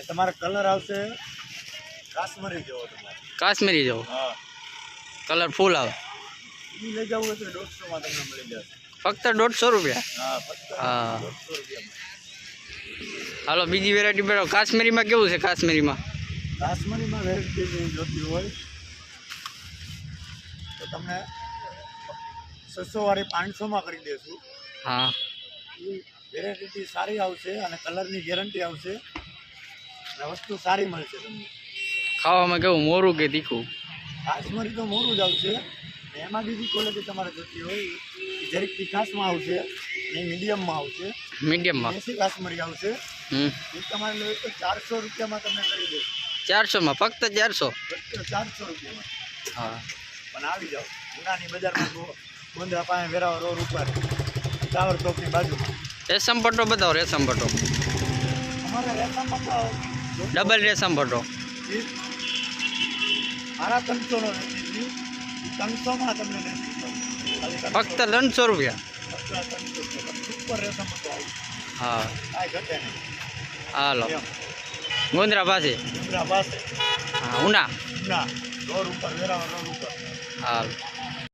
તમારો કલર આવશે કાશ્મીરી જેવો તમારે કાશ્મીરી જેવો હા કલર ફૂલ આવે એ લઈ જવું હોય તો 150 માં તમને મળી જશે ફક્ત 150 રૂપિયા હા ફક્ત હા 150 રૂપિયામાં હાલો બીજી વેરાયટી બેઠો કાશ્મીરીમાં કેવું છે કાશ્મીરીમાં કાશ્મીરીમાં વેરાયટી જોતી હોય તો તમને 600 વાળી 500 માં કરી દેશું હા એ વેરાયટી સારી આવશે અને કલરની ગેરંટી આવશે અને વસ્તુ સારી મળશે તમને ખાવામાં કેવું મોરું કે તીખું કાશ્મીરી તો મોરું જ આવશે અને એમાં બીજી ક્વોલિટી તમારે જોતી હોય એ જરીક તીખાસમાં આવશે અને મીડિયમમાં આવશે મીડિયમમાં દેશી કાશ્મીરી આવશે હમ એ તમારે લેવું તો 400 રૂપિયામાં તમને કરી દે 400 માં ફક્ત 400 400 રૂપિયામાં હા પણ આવી જાઓ ઉનાની બજારમાં ગોંધરા પાસે વેરાવા રોડ ઉપર ટાવર ચોકની બાજુમાં રેશમ પટ્ટો બતાવો રેશમ પટ્ટો અમારે રેશમમાં તો ડબલ રેશમ પટ્ટો મારા 300 નો નથી 300 માં તમને નથી ફક્ત 300 રૂપિયા સુપર રેશમ હતો હા કાંઈ ઘટે નહીં હાલો એમ ગોંધરા પાસે ગોંધરા પાસે હા ઉના ના રોડ ઉપર વેરાવા રોડ ઉપર હાલો